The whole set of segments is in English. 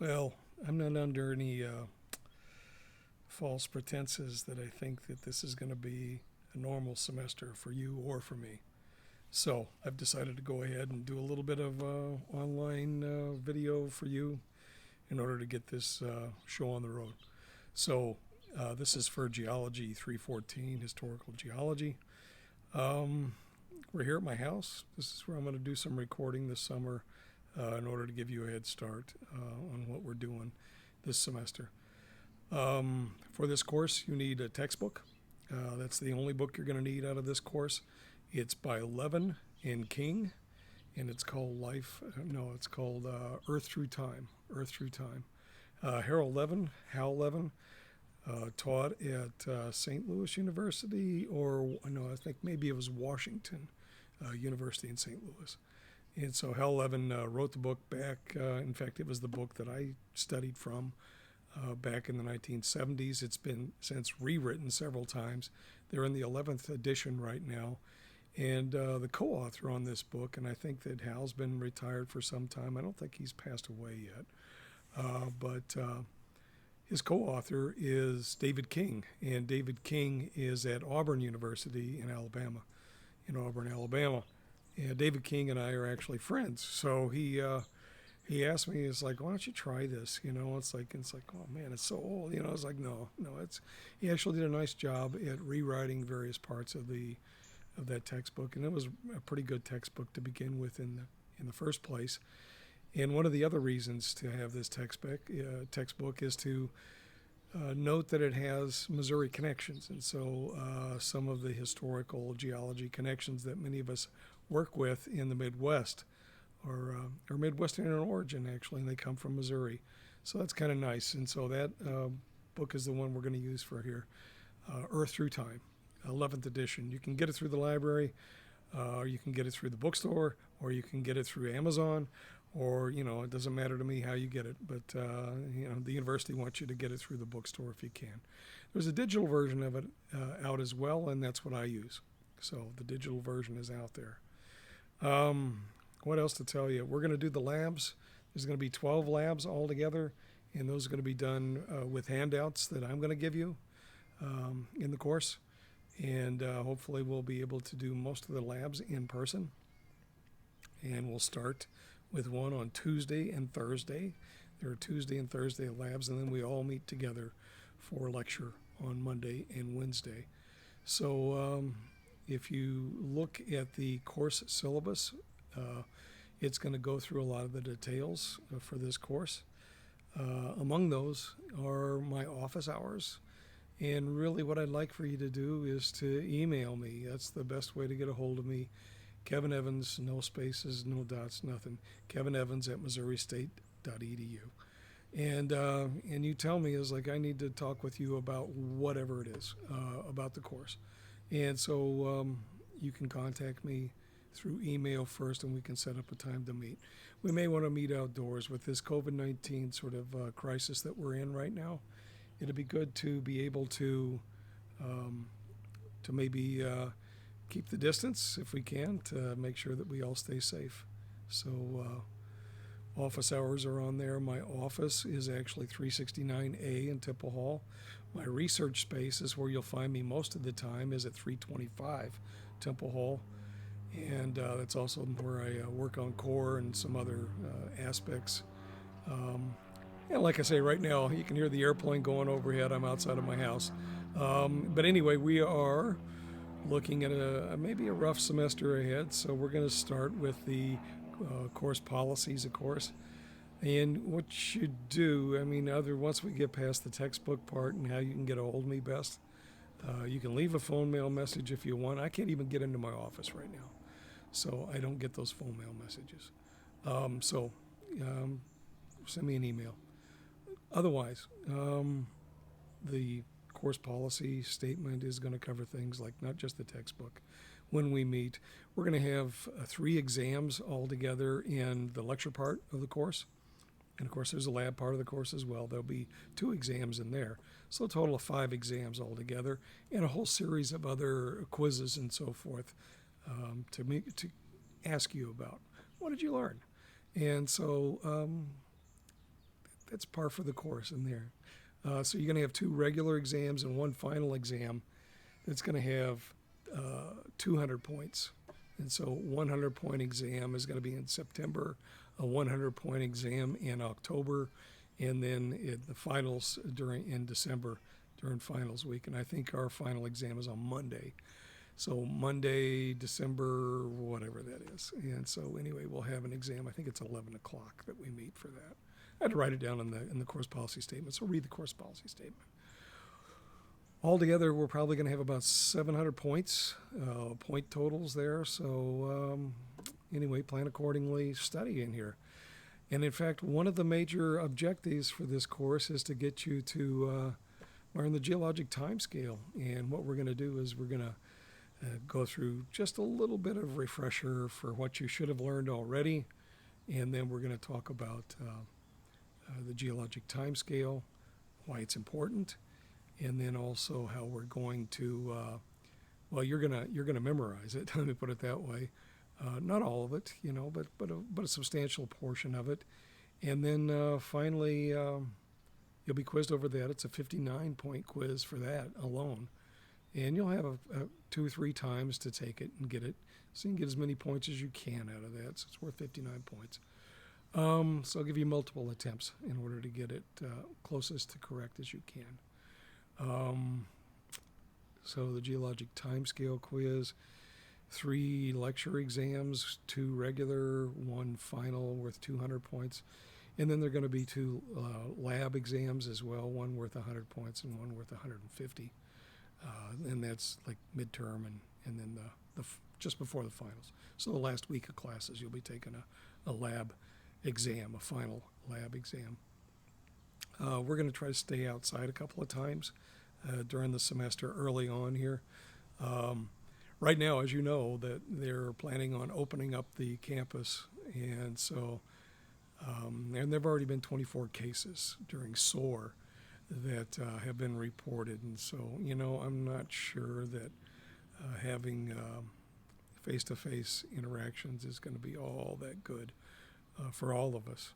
Well, I'm not under any false pretenses that I think that this is going to be a normal semester for you or for me. So I've decided to go ahead and do a little bit of online video for you in order to get this show on the road. So this is for Geology 314, Historical Geology. Um, we're here at my house. This is where I'm going to do some recording this summer in order to give you a head start on what we're doing this semester. For this course, you need a textbook. That's the only book you're going to need out of this course. It's by Levin and King, and it's called it's called Earth Through Time. Earth Through Time. Hal Levin, taught at St. Louis University, or no, I think maybe it was Washington University in St. Louis. And so Hal Levin wrote the book back. In fact, it was the book that I studied from back in the 1970s. It's been since rewritten several times. They're in the 11th edition right now. And the co-author on this book, and I think that Hal's been retired for some time. I don't think he's passed away yet. But his co-author is David King, and David King is at Auburn University in Alabama, in Auburn, Alabama. And David King and I are actually friends. So he asked me, it's like, why don't you try this? It's like, oh man, it's so old. It's like, no, it's. He actually did a nice job at rewriting various parts of that textbook, and it was a pretty good textbook to begin with in the first place. And one of the other reasons to have this textbook is to note that it has Missouri connections, and so some of the historical geology connections that many of us work with in the Midwest are Midwestern in origin, actually, and they come from Missouri. So that's kind of nice. And so that book is the one we're going to use for here, Earth Through Time, 11th edition. You can get it through the library, or you can get it through the bookstore, or you can get it through Amazon, or, it doesn't matter to me how you get it, but, the university wants you to get it through the bookstore if you can. There's a digital version of it out as well, and that's what I use. So the digital version is out there. What else to tell you? We're going to do the labs. There's going to be 12 labs altogether, and those are going to be done with handouts that I'm going to give you in the course. And hopefully we'll be able to do most of the labs in person. And we'll start with one on Tuesday and Thursday. There are Tuesday and Thursday labs, and then we all meet together for a lecture on Monday and Wednesday. So if you look at the course syllabus, it's going to go through a lot of the details for this course. Among those are my office hours. And really what I'd like for you to do is to email me. That's the best way to get a hold of me. Kevin Evans, no spaces, no dots, nothing. Kevin Evans at MissouriState.edu. And you tell me, is like, I need to talk with you about whatever it is about the course. And so you can contact me through email first, and we can set up a time to meet. We may want to meet outdoors with this COVID-19 sort of crisis that we're in right now. It'd be good to be able to maybe keep the distance if we can, to make sure that we all stay safe. So office hours are on there. My office is actually 369A in Temple Hall. My research space is where you'll find me most of the time, is at 325 Temple Hall. And that's also where I work on core and some other aspects. And like I say, right now, you can hear the airplane going overhead. I'm outside of my house. But anyway, we are looking at maybe a rough semester ahead. So we're going to start with the course policies, of course. And what you do, once we get past the textbook part and how you can get a hold of me best, you can leave a phone mail message if you want. I can't even get into my office right now, so I don't get those phone mail messages. So send me an email. Otherwise, the course policy statement is going to cover things like not just the textbook. When we meet, we're going to have 3 exams altogether in the lecture part of the course. And of course, there's a lab part of the course as well. There'll be 2 exams in there. So a total of 5 exams altogether, and a whole series of other quizzes and so forth to ask you about. What did you learn? And so It's par for the course in there. So you're going to have 2 regular exams and 1 final exam. It's going to have 200 points. And so 100-point exam is going to be in September, a 100-point exam in October, and then the finals in December during finals week. And I think our final exam is on Monday. So Monday, December, whatever that is. And so anyway, we'll have an exam. I think it's 11 o'clock that we meet for that. I had to write it down in the course policy statement. So read the course policy statement. Altogether, we're probably going to have about 700 points, point totals there. So anyway, plan accordingly, study in here. And in fact, one of the major objectives for this course is to get you to learn the geologic time scale. And what we're going to do is we're going to go through just a little bit of refresher for what you should have learned already. And then we're going to talk about the geologic time scale, why it's important, and then also how we're going to, you're gonna memorize it. Let me put it that way. Not all of it, but a substantial portion of it. And then finally, you'll be quizzed over that. It's a 59-point quiz for that alone. And you'll have 2 or 3 times to take it and get it. So you can get as many points as you can out of that. So it's worth 59 points. So I'll give you multiple attempts in order to get it closest to correct as you can. So the geologic timescale quiz, 3 lecture exams, 2 regular, 1 final worth 200 points. And then there are going to be 2 lab exams as well, one worth 100 points and one worth 150. And that's like midterm and then the just before the finals. So the last week of classes, you'll be taking a lab exam, a final lab exam. We're going to try to stay outside a couple of times during the semester early on here. Right now, as you know, that they're planning on opening up the campus, and so and there have already been 24 cases during SOAR that have been reported, and so I'm not sure that having face-to-face interactions is going to be all that good for all of us.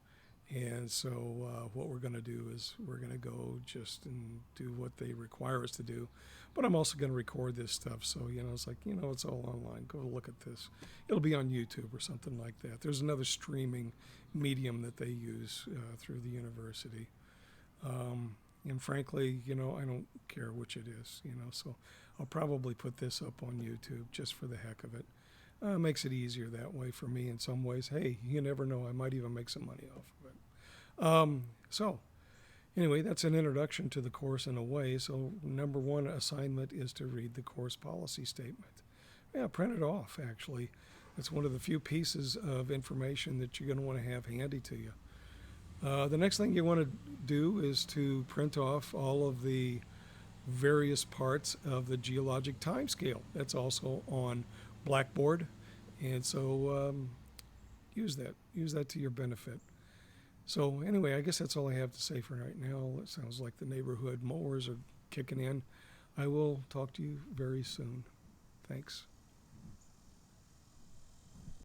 And so what we're going to do is we're going to go just and do what they require us to do. But I'm also going to record this stuff. So, it's like, it's all online. Go look at this. It'll be on YouTube or something like that. There's another streaming medium that they use through the university. And frankly, I don't care which it is, So I'll probably put this up on YouTube just for the heck of it. Makes it easier that way for me in some ways. Hey, you never know. I might even make some money off of it. So anyway, that's an introduction to the course in a way. So number 1 assignment is to read the course policy statement. Yeah, print it off, actually. It's one of the few pieces of information that you're going to want to have handy to you. The next thing you want to do is to print off all of the various parts of the geologic time scale. That's also on Blackboard, and so use that to your benefit. So anyway, I guess that's all I have to say for right now. It sounds like the neighborhood mowers are kicking in. I will talk to you very soon. Thanks.